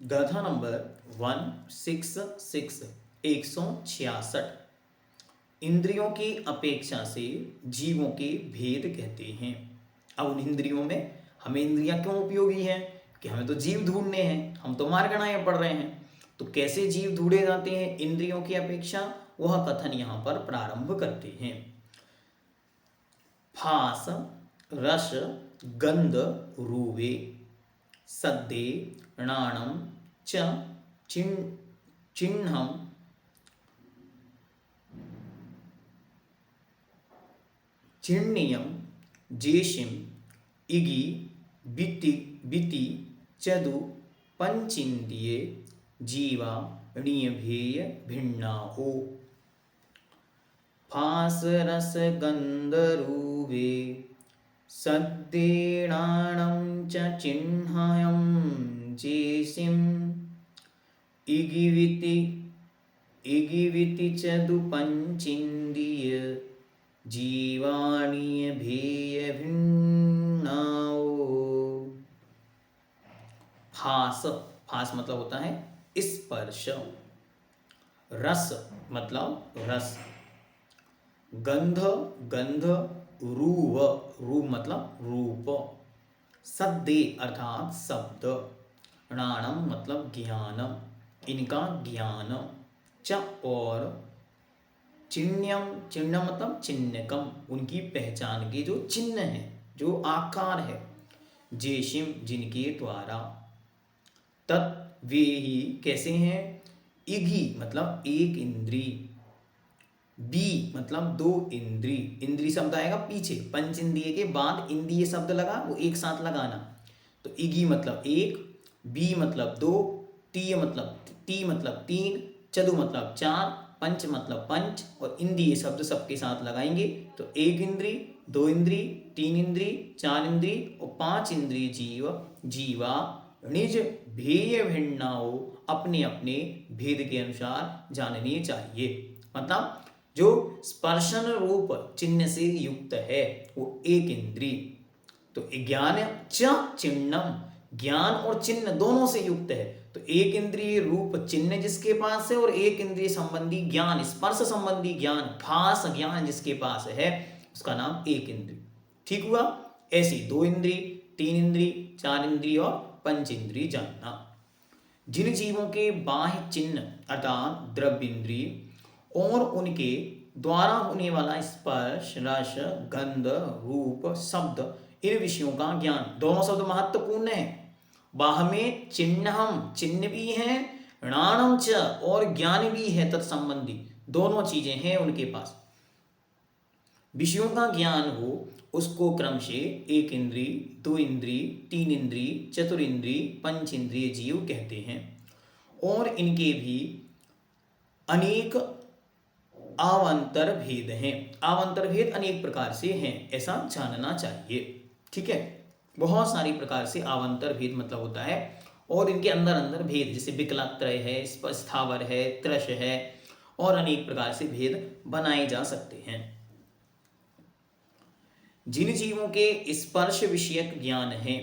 गाथा नंबर 166 166। इंद्रियों की अपेक्षा से जीवों के भेद कहते हैं। अब उन इंद्रियों में हमें इंद्रियां क्यों उपयोगी हैं कि हमें तो जीव ढूंढने हैं, हम तो मार्गणाएं पढ़ रहे हैं। तो कैसे जीव ढूंढे जाते हैं इंद्रियों की अपेक्षा, वह कथन यहाँ पर प्रारंभ करते हैं। फास रस गंध रूवे सद्दे णाणम च चिन्हम चिण्यम जेशिम इगी बिति चदु पंचिंदिये जीवा णीयभेय भिन्नाहो। फास रस गंधरूवे सद्देणाणं च चिह्नयं जेसिम इगिविति चदुपंचिंदिय जीवाणीय भेय भिन्नाओ। फास, फास मतलब होता है स्पर्श। रस मतलब रस। गंध, गंध। रूव, रूव मतलब रूप। सद्दे अर्थात शब्द। णाणम मतलब ज्ञान, इनका ज्ञान। च और चिन्हयम, चिन्ह मतलब चिन्हकम, उनकी पहचान के जो चिन्ह है, जो आकार है। जेशिम जिनके द्वारा। तत् वे ही कैसे हैं। इगी मतलब एक इंद्री। बी मतलब दो इंद्री। इंद्री शब्द आएगा पीछे, पंच इंद्रिय के बाद इंद्रिय शब्द लगा, वो एक साथ लगाना। तो इगी मतलब एक, बी मतलब दो, टी मतलब तीन, चदु मतलब चार, पंच मतलब पंच, और इंद्रिय शब्द सबके साथ लगाएंगे तो एक इंद्री, दो इंद्री, तीन इंद्री, चार इंद्री और पांच इंद्रिय जीवा निज भेय भिन्नाओ, अपने अपने भेद के अनुसार जाननी चाहिए। मतलब जो स्पर्शन रूप चिन्ह से युक्त है वो एक इंद्री। तो ज्ञान च चिन्हम, ज्ञान और चिन्ह दोनों से युक्त है। तो एक इंद्रिय रूप चिन्ह जिसके पास है और एक इंद्रिय संबंधी ज्ञान, स्पर्श संबंधी ज्ञान, भास ज्ञान जिसके पास है, उसका नाम एक इंद्रिय। ठीक हुआ। ऐसी दो इंद्रिय, तीन इंद्रिय, चार इंद्रिय और पंच इंद्रिय जानना। जिन जीवों के बाह्य चिन्ह अर्थात द्रव्य इंद्रिय और उनके द्वारा होने वाला स्पर्श, रस, गंध, रूप, शब्द, इन विषयों का ज्ञान, दोनों शब्द महत्वपूर्ण है। बाह में चिन्हम, चिन्ह भी है, णाणम च और ज्ञान भी है, तत्संबंधी दोनों चीजें हैं उनके पास। विषयों का ज्ञान हो उसको क्रम से एक इंद्रिय, दो इंद्रिय, तीन इंद्रिय, चतुर इंद्रिय, पंच इंद्रिय जीव कहते हैं। और इनके भी अनेक अवान्तर भेद हैं। अवान्तर भेद अनेक प्रकार से हैं, ऐसा जानना चाहिए। ठीक है, बहुत सारी प्रकार से अवान्तर भेद मतलब होता है। और इनके अंदर अंदर भेद जैसे विकलात्रय है, स्थावर है, त्रश है, और अनेक प्रकार से भेद बनाए जा सकते हैं। जिन जीवों के स्पर्श विषयक ज्ञान है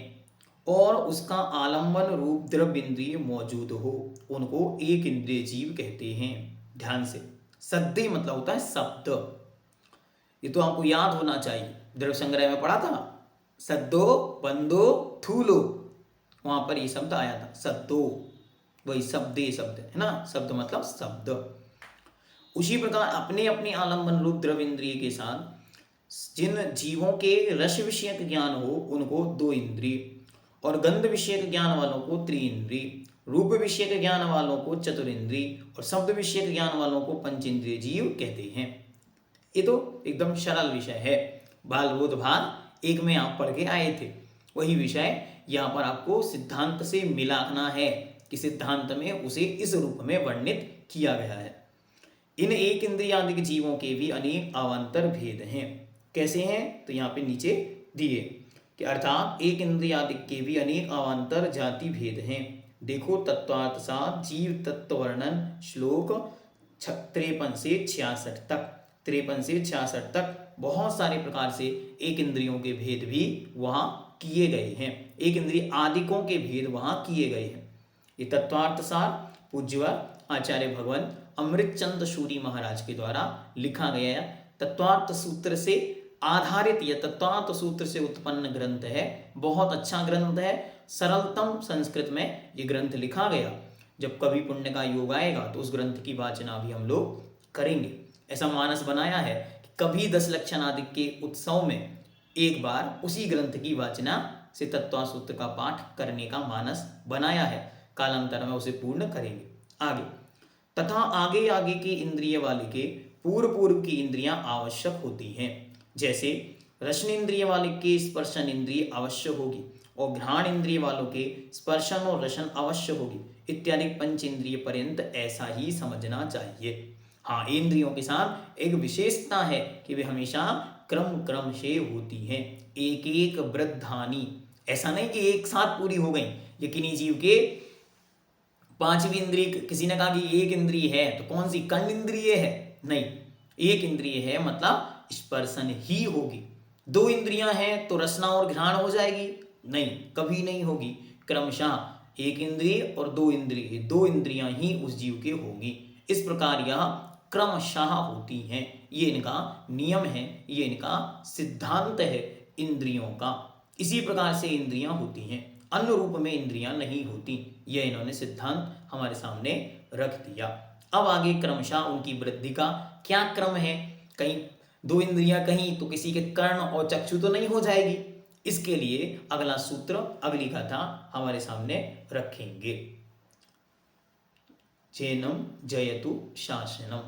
और उसका आलंबन रूप द्रव्य इंद्रिय मौजूद हो, उनको एक इंद्रिय जीव कहते हैं। ध्यान से, सद्दे मतलब होता है शब्द। ये तो आपको याद होना चाहिए, द्रव्य संग्रह में पढ़ा था, सद्दो बंदो थूलो, वहां पर ये शब्द आया था, सद्दो, वही शब्दे शब्द है ना, शब्द मतलब शब्द। उसी प्रकार अपने अपने आलंबन रूप द्रव्य इंद्रिय के साथ जिन जीवों के रस विषयक ज्ञान हो उनको दो इंद्रिय, और गंध विषयक ज्ञान वालों को त्रिइंद्रिय, रूप विषयक ज्ञान वालों को चतुरिंद्रिय, और शब्द विषयक ज्ञान वालों को पंचेंद्रिय जीव कहते हैं। ये तो एकदम सरल विषय है, बाल बोध भाग एक में आप पढ़ के आए थे, वही विषय यहाँ पर आपको सिद्धांत से मिलाना है कि सिद्धांत में उसे इस रूप में वर्णित किया गया है। इन एक इंद्रियादिक जीवों के भी अनेक अवान्तर भेद हैं। कैसे हैं, तो यहाँ पे नीचे दिए कि अर्थात एक इंद्रियादिक के भी अनेक अवान्तर जाति भेद हैं। देखो तत्वार्थ साथ जीव तत्व वर्णन श्लोक 53 से 66 तक, 53 से 66 तक बहुत सारे प्रकार से एक इंद्रियों के भेद भी वहाँ किए गए हैं, एक इंद्रिय आदिकों के भेद वहाँ किए गए हैं। ये तत्वार्थ सार पूज्यवर आचार्य भगवान अमृतचंद सूरी महाराज के द्वारा लिखा गया तत्वार्थ सूत्र से आधारित यह तत्वार्थ सूत्र से उत्पन्न ग्रंथ है। बहुत अच्छा ग्रंथ है, सरलतम संस्कृत में ये ग्रंथ लिखा गया। जब कभी पुण्य का योग आएगा तो उस ग्रंथ की वाचना भी हम लोग करेंगे। ऐसा मानस बनाया है कि कभी 10 लक्षण आदि के उत्सव में एक बार उसी ग्रंथ की वाचना से तत्वार्थ सूत्र का पाठ करने का मानस बनाया है। कालांतर में उसे पूर्ण करेंगे। आगे, तथा आगे आगे की इंद्रिय वाले के पूर्व पूर्व की इंद्रियां आवश्यक होती हैं। जैसे रसन इंद्रिय वाले के स्पर्शन इंद्रिय अवश्य होगी और घ्राण इंद्रिय वालों के स्पर्शन और रसन अवश्य होगी इत्यादि पंच इंद्रिय पर्यंत ऐसा ही समझना चाहिए। हाँ, इंद्रियों के साथ एक विशेषता है कि वे हमेशा क्रम क्रम से होती हैं, एक एक वृद्धानी। ऐसा नहीं कि एक साथ पूरी हो गई। ये किन्हीं जीव के पांचवी इंद्रिय, किसी ने कहा कि एक इंद्रिय है तो कौन सी, कंड इंद्रिय है? नहीं, एक इंद्रिय है मतलब स्पर्शन ही होगी। 2 इंद्रियां हैं तो रसना और घ्राण हो जाएगी? नहीं, कभी नहीं होगी। क्रमशः एक इंद्रिय और 2 इंद्रिय, 2 इंद्रियां ही उस जीव के होगी। इस प्रकार यह क्रमशः होती हैं। ये इनका नियम है, ये इनका सिद्धांत है इंद्रियों का। इसी प्रकार से इंद्रियां होती हैं, अन्य रूप में इंद्रियां नहीं होती। यह इन्होंने सिद्धांत हमारे सामने रख दिया। अब आगे क्रमशः उनकी वृद्धि का क्या क्रम है? कहीं 2 इंद्रियां कहीं तो किसी के कर्ण और चक्षु तो नहीं हो जाएगी। इसके लिए अगला सूत्र, अगली कथा हमारे सामने रखेंगे। जैनम जयतु शासनम।